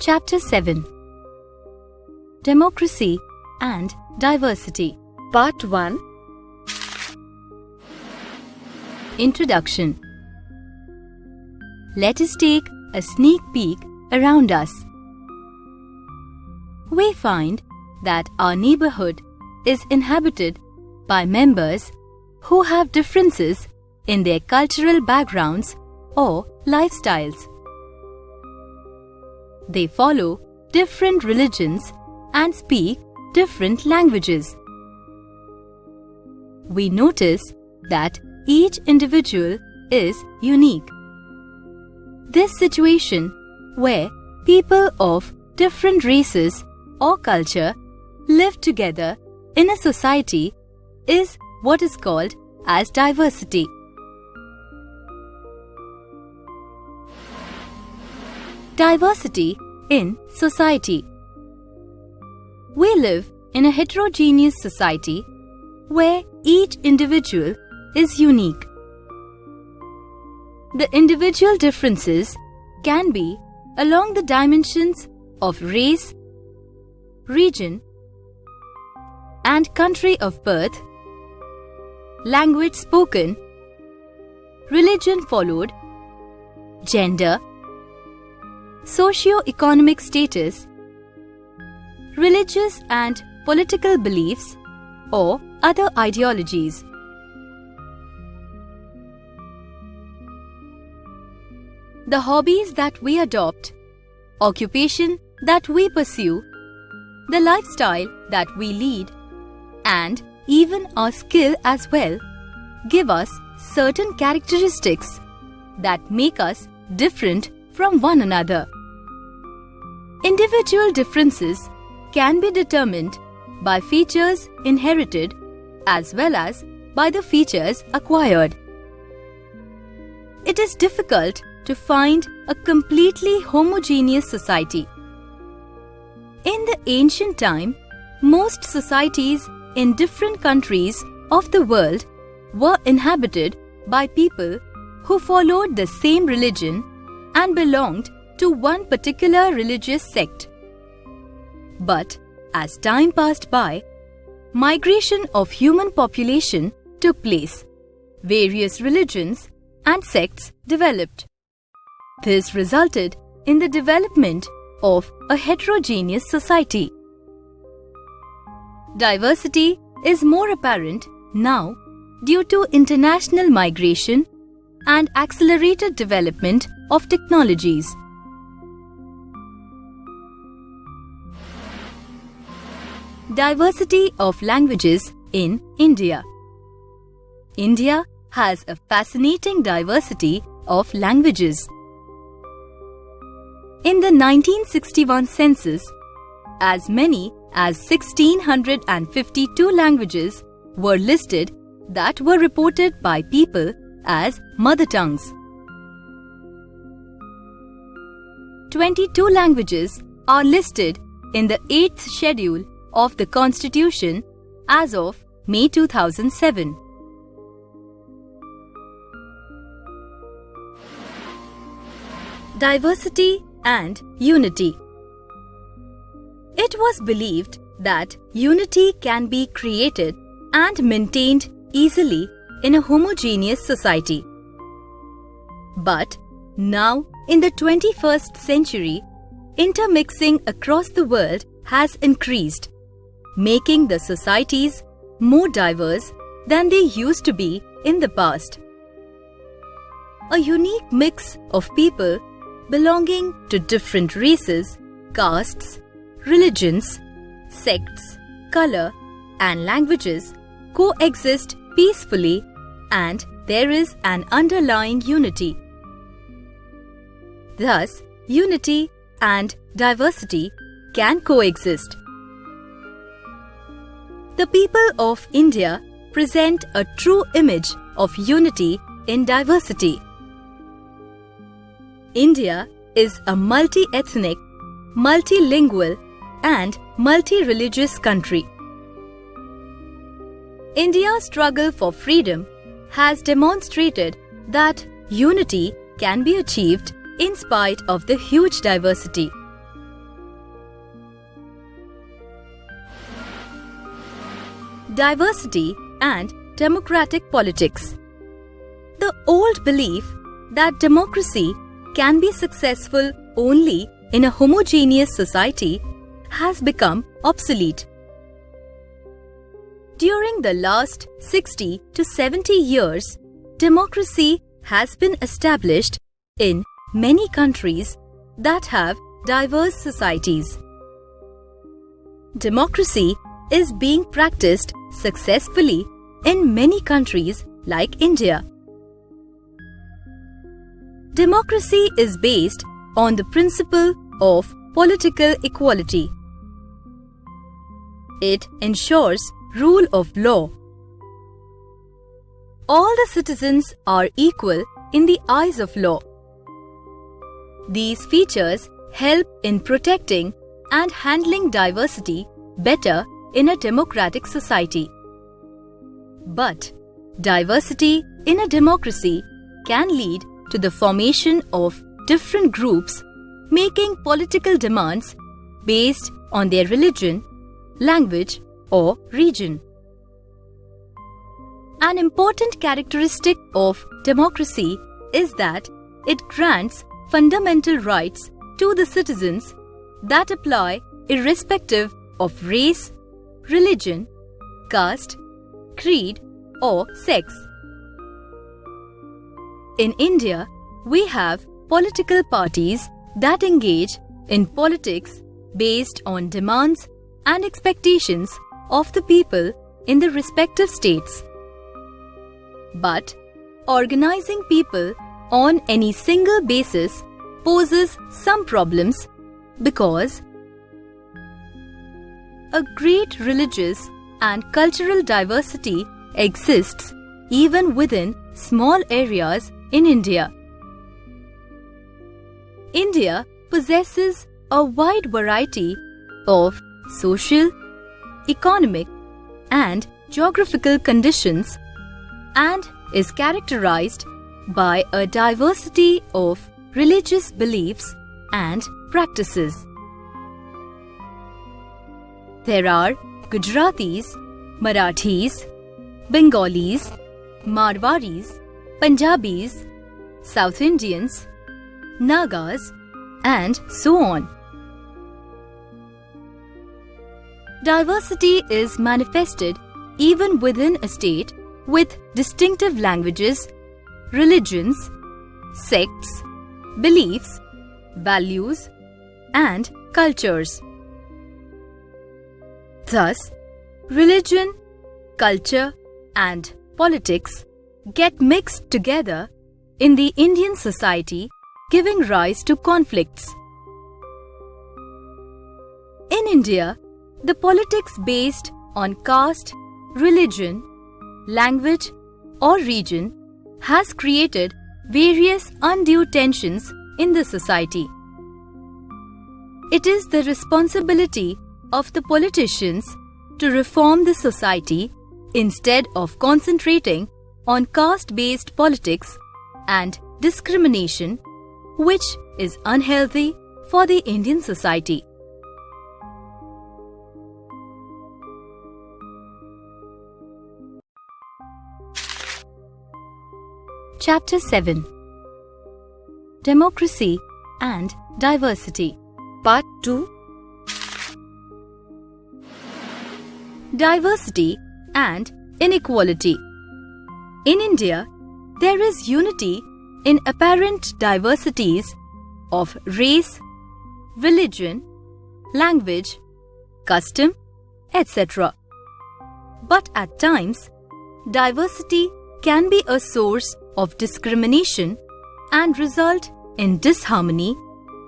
Chapter 7 Democracy and Diversity Part 1 Introduction. Let us take a sneak peek around us. We find that our neighborhood is inhabited by members who have differences in their cultural backgrounds or lifestyles. They follow different religions and speak different languages. We notice that each individual is unique. This situation, where people of different races or culture live together in a society, is what is called as diversity. Diversity in society. We live in a heterogeneous society where each individual is unique. The individual differences can be along the dimensions of race, region, and country of birth, language spoken, religion followed, gender, socio-economic status, religious and political beliefs, or other ideologies. The hobbies that we adopt, occupation that we pursue, the lifestyle that we lead, and even our skill as well, give us certain characteristics that make us different from one another. Individual differences can be determined by features inherited as well as by the features acquired. It is difficult to find a completely homogeneous society. In the ancient time, most societies in different countries of the world were inhabited by people who followed the same religion and belonged to one particular religious sect. But as time passed by, migration of human population took place. Various religions and sects developed. This resulted in the development of a heterogeneous society. Diversity is more apparent now due to international migration and accelerated development of technologies. Diversity of languages in India. India has a fascinating diversity of languages. In the 1961 census, as many as 1,652 languages were listed that were reported by people as mother tongues. 22 languages are listed in the 8th schedule of the Constitution as of May 2007. Diversity and unity. It was believed that unity can be created and maintained easily in a homogeneous society. But now, in the 21st century, intermixing across the world has increased, making the societies more diverse than they used to be in the past. A unique mix of people belonging to different races, castes, religions, sects, color, and languages coexist peacefully, and there is an underlying unity. Thus, unity and diversity can coexist. The people of India present a true image of unity in diversity. India is a multi-ethnic, multilingual, and multi-religious country. India's struggle for freedom has demonstrated that unity can be achieved in spite of the huge diversity. Diversity and democratic politics. The old belief that democracy can be successful only in a homogeneous society has become obsolete. During the last 60 to 70 years, democracy has been established in many countries that have diverse societies. Democracy is being practiced successfully in many countries like India. Democracy is based on the principle of political equality. It ensures rule of law. All the citizens are equal in the eyes of law. These features help in protecting and handling diversity better in a democratic society. But diversity in a democracy can lead to the formation of different groups making political demands based on their religion, language, or region. An important characteristic of democracy is that it grants fundamental rights to the citizens that apply irrespective of race, religion, caste, creed, or sex. In India, we have political parties that engage in politics based on demands and expectations of the people in the respective states. But organizing people on any single basis poses some problems because a great religious and cultural diversity exists even within small areas in India. India possesses a wide variety of social, economic, and geographical conditions and is characterized by a diversity of religious beliefs and practices. There are Gujaratis, Marathis, Bengalis, Marwaris, Punjabis, South Indians, Nagas, and so on. Diversity is manifested even within a state with distinctive languages, religions, sects, beliefs, values, and cultures. Thus, religion, culture, and politics get mixed together in the Indian society, giving rise to conflicts. In India, the politics based on caste, religion, language, or region has created various undue tensions in the society. It is the responsibility of the politicians to reform the society instead of concentrating on caste-based politics and discrimination, which is unhealthy for the Indian society. Chapter 7: Democracy and Diversity. Part 2: Diversity and Inequality. In India, there is unity in apparent diversities of race, religion, language, custom, etc. But at times, diversity can be a source of discrimination and result in disharmony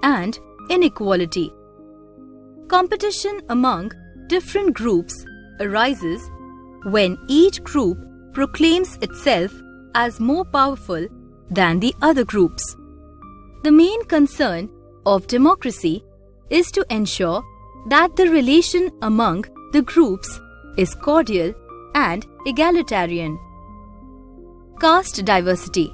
and inequality. Competition among different groups arises when each group proclaims itself as more powerful than the other groups. The main concern of democracy is to ensure that the relation among the groups is cordial and egalitarian. Caste diversity.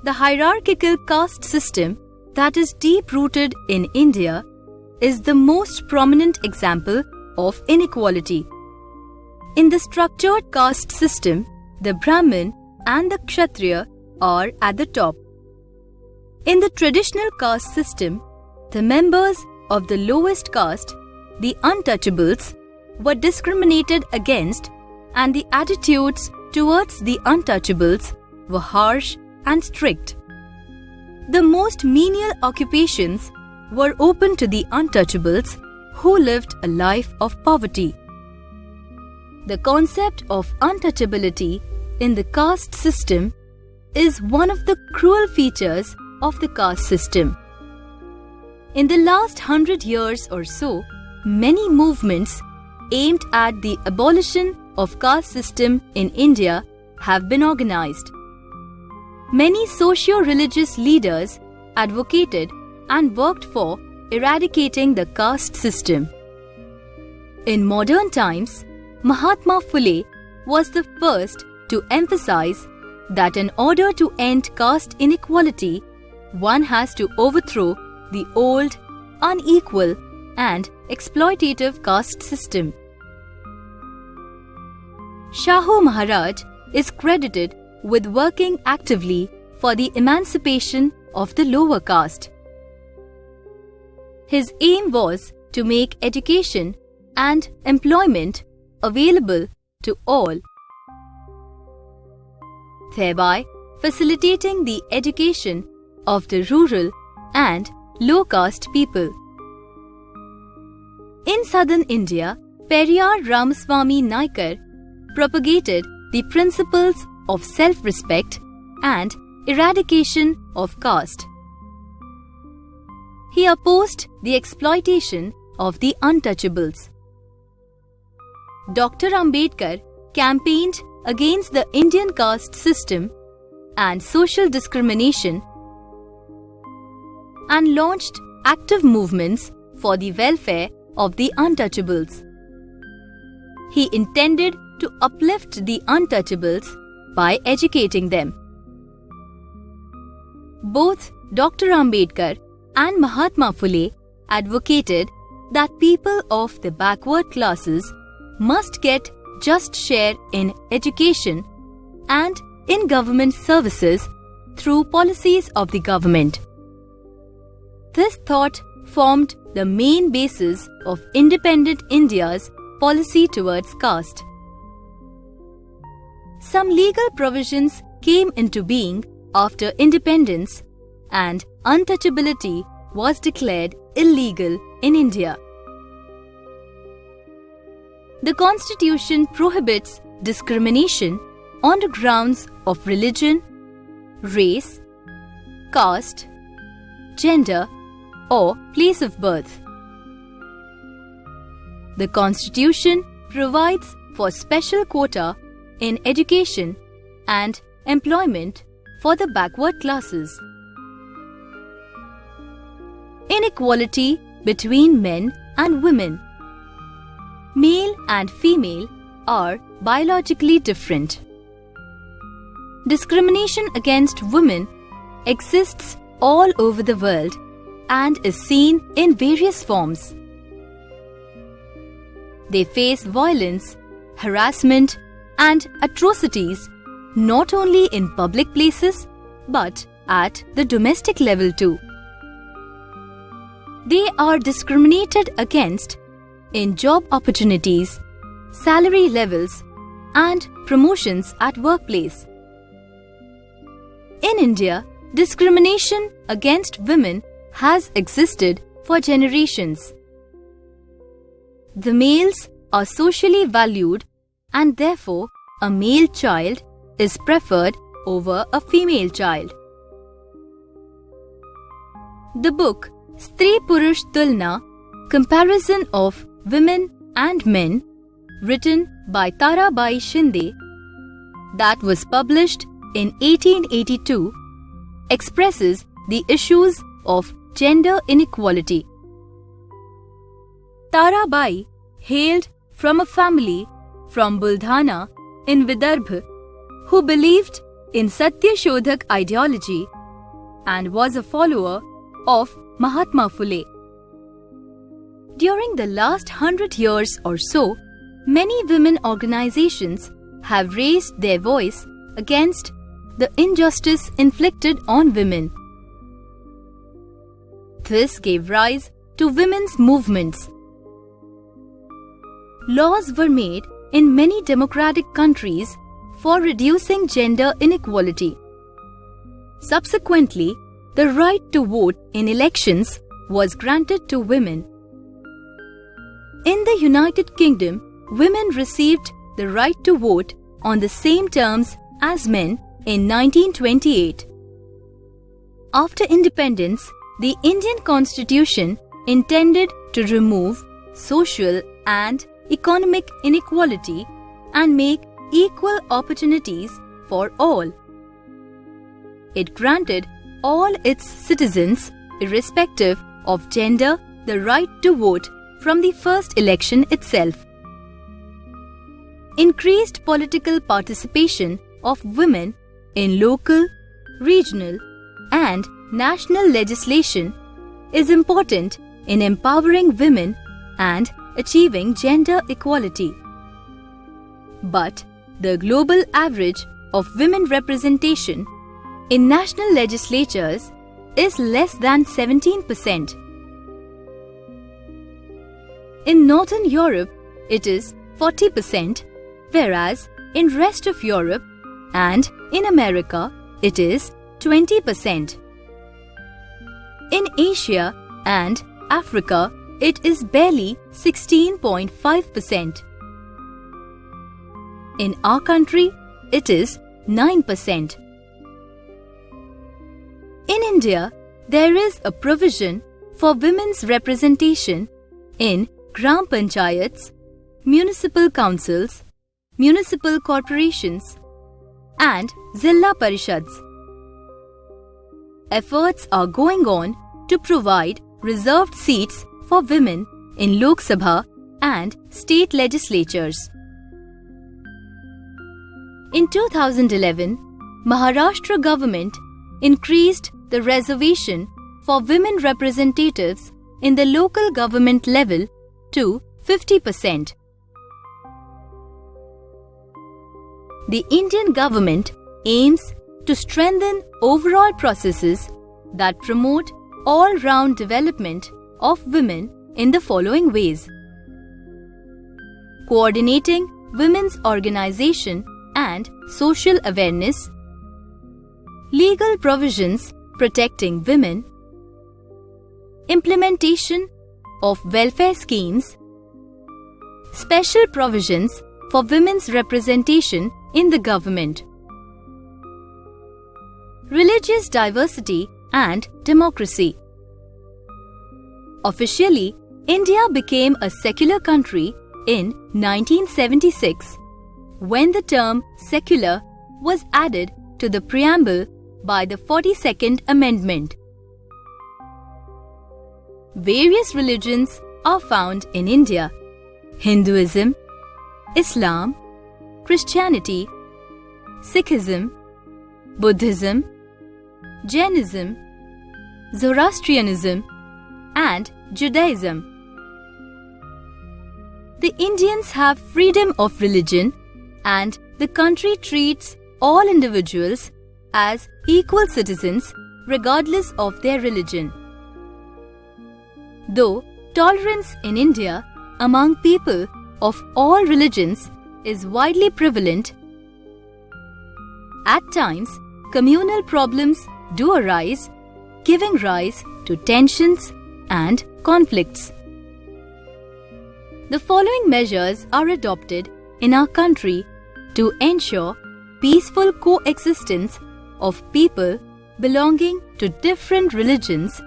The hierarchical caste system that is deep-rooted in India is the most prominent example of inequality. In the structured caste system, the Brahmin and the Kshatriya are at the top. In the traditional caste system, the members of the lowest caste, the untouchables, were discriminated against, and the attitudes towards the untouchables were harsh and strict. The most menial occupations were open to the untouchables who lived a life of poverty. The concept of untouchability in the caste system is one of the cruel features of the caste system. In the last 100 years or so, many movements aimed at the abolition of caste system in India have been organized. Many socio-religious leaders advocated and worked for eradicating the caste system. In modern times, Mahatma Phule was the first to emphasize that in order to end caste inequality, one has to overthrow the old, unequal, and exploitative caste system. Shahu Maharaj is credited with working actively for the emancipation of the lower caste. His aim was to make education and employment available to all, thereby facilitating the education of the rural and low caste people. In southern India, Periyar Ramaswamy Naikar propagated the principles of self-respect and eradication of caste. He opposed the exploitation of the untouchables. Dr. Ambedkar campaigned against the Indian caste system and social discrimination and launched active movements for the welfare of the untouchables. He intended to uplift the untouchables by educating them. Both Dr. Ambedkar and Mahatma Phule advocated that people of the backward classes must get just share in education and in government services through policies of the government. This thought formed the main basis of independent India's policy towards caste. Some legal provisions came into being after independence, and untouchability was declared illegal in India. The Constitution prohibits discrimination on the grounds of religion, race, caste, gender, or place of birth. The Constitution provides for special quota in education and employment for the backward classes. Inequality between men and women. Male and female are biologically different. Discrimination against women exists all over the world and is seen in various forms. They face violence, harassment, and atrocities not only in public places but at the domestic level too. They are discriminated against in job opportunities, salary levels, and promotions at workplace. In India, discrimination against women has existed for generations. The males are socially valued and therefore a male child is preferred over a female child. The book Stri Purush Tulna, Comparison of Women and Men, written by Tarabai Shinde, that was published in 1882, expresses the issues of gender inequality. Tarabai hailed from a family from Buldhana in Vidarbha who believed in Satya Shodhak ideology and was a follower of Mahatma Phule. During the last 100 years or so, many women organizations have raised their voice against the injustice inflicted on women. This gave rise to women's movements. Laws were made in many democratic countries for reducing gender inequality. Subsequently, the right to vote in elections was granted to women. In the United Kingdom, women received the right to vote on the same terms as men in 1928. After independence, the Indian Constitution intended to remove social and economic inequality and make equal opportunities for all. It granted all its citizens, irrespective of gender, the right to vote from the first election itself. Increased political participation of women in local, regional, and national legislation is important in empowering women and achieving gender equality. But the global average of women representation in national legislatures is less than 17%. In Northern Europe, it is 40%, whereas in rest of Europe and in America, it is 20%. In Asia and Africa, it is barely 16.5%. In our country, it is 9%. In India, there is a provision for women's representation in Gram Panchayats, municipal councils, municipal corporations, and Zilla Parishads. Efforts are going on to provide reserved seats for women in Lok Sabha and state legislatures. In 2011, Maharashtra government increased the reservation for women representatives in the local government level to 50%. The Indian government aims to strengthen overall processes that promote all-round development of women in the following ways: coordinating women's organization and social awareness, legal provisions protecting women, implementation of welfare schemes, special provisions for women's representation in the government, religious diversity and democracy. Officially, India became a secular country in 1976 when the term secular was added to the preamble by the 42nd Amendment. Various religions are found in India: Hinduism, Islam, Christianity, Sikhism, Buddhism, Jainism, Zoroastrianism, and Judaism. The Indians have freedom of religion, and the country treats all individuals as equal citizens regardless of their religion. Though tolerance in India among people of all religions is widely prevalent, at times communal problems do arise, giving rise to tensions and conflicts. The following measures are adopted in our country to ensure peaceful coexistence of people belonging to different religions.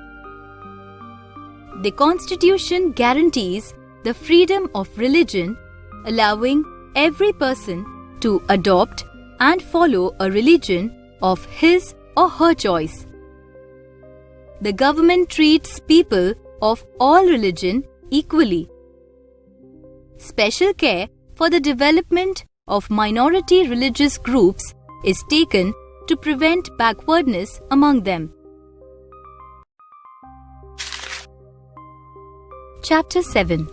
The Constitution guarantees the freedom of religion, allowing every person to adopt and follow a religion of his or her choice. The government treats people of all religion equally. Special care for the development of minority religious groups is taken to prevent backwardness among them. Chapter 7: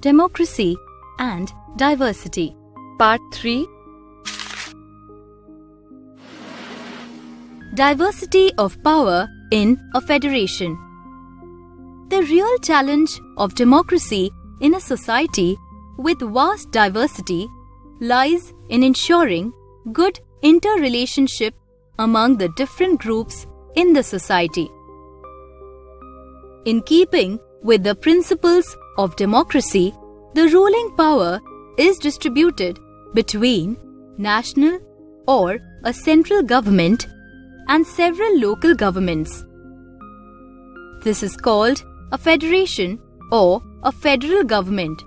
Democracy and diversity. Part 3. Diversity of power in a federation. The real challenge of democracy in a society with vast diversity lies in ensuring good interrelationship among the different groups in the society. In keeping with the principles of democracy, the ruling power is distributed between national or a central government and several local governments. This is called a federation or a federal government.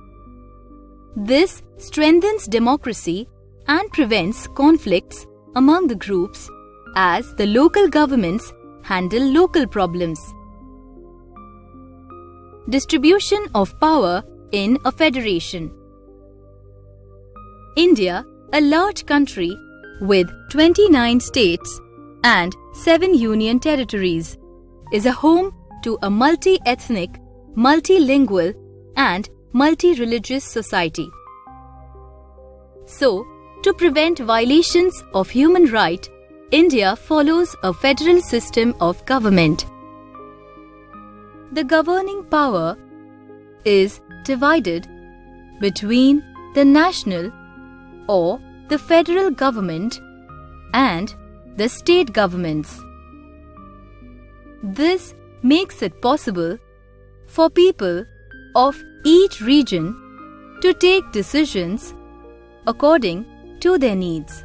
This strengthens democracy and prevents conflicts among the groups as the local governments handle local problems. Distribution of power in a federation. India, a large country with 29 states and 7 union territories, is a home to a multi-ethnic, multilingual and multi-religious society. So, to prevent violations of human rights, India follows a federal system of government. The governing power is divided between the national or the federal government and the state governments. This makes it possible for people of each region to take decisions according to their needs.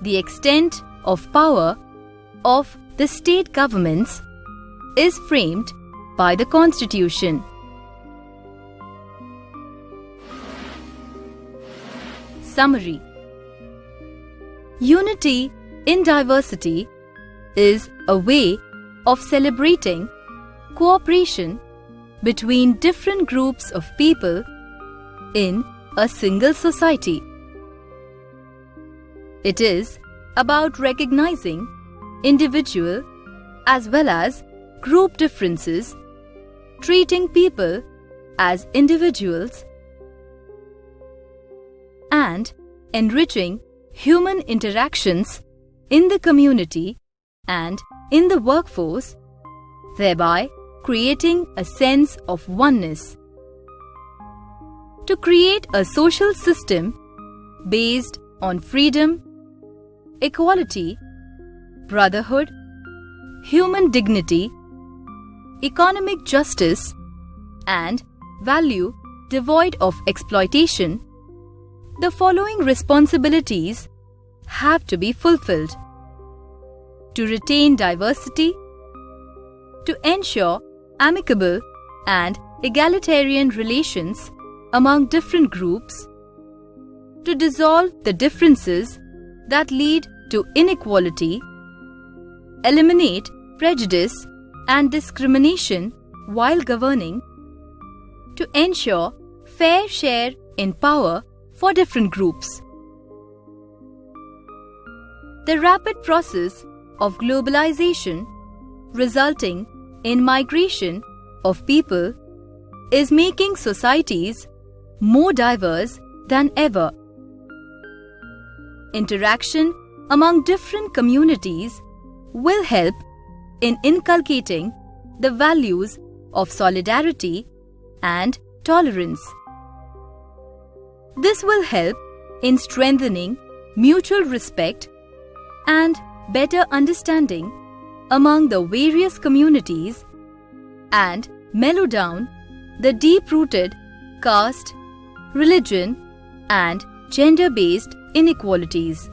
The extent of power of the state governments is framed by the Constitution. Summary. Unity in diversity is a way of celebrating cooperation between different groups of people in a single society. It is about recognizing individual as well as group differences, treating people as individuals, and enriching human interactions in the community and in the workforce, thereby creating a sense of oneness. To create a social system based on freedom, equality, brotherhood, human dignity, economic justice, and value devoid of exploitation, the following responsibilities have to be fulfilled: to retain diversity, to ensure amicable and egalitarian relations among different groups, to dissolve the differences that lead to inequality, eliminate prejudice and discrimination while governing, to ensure fair share in power for different groups. The rapid process of globalization resulting in migration of people is making societies more diverse than ever. Interaction among different communities will help in inculcating the values of solidarity and tolerance. This will help in strengthening mutual respect and better understanding among the various communities and mellow down the deep-rooted caste, religion, and gender-based inequalities.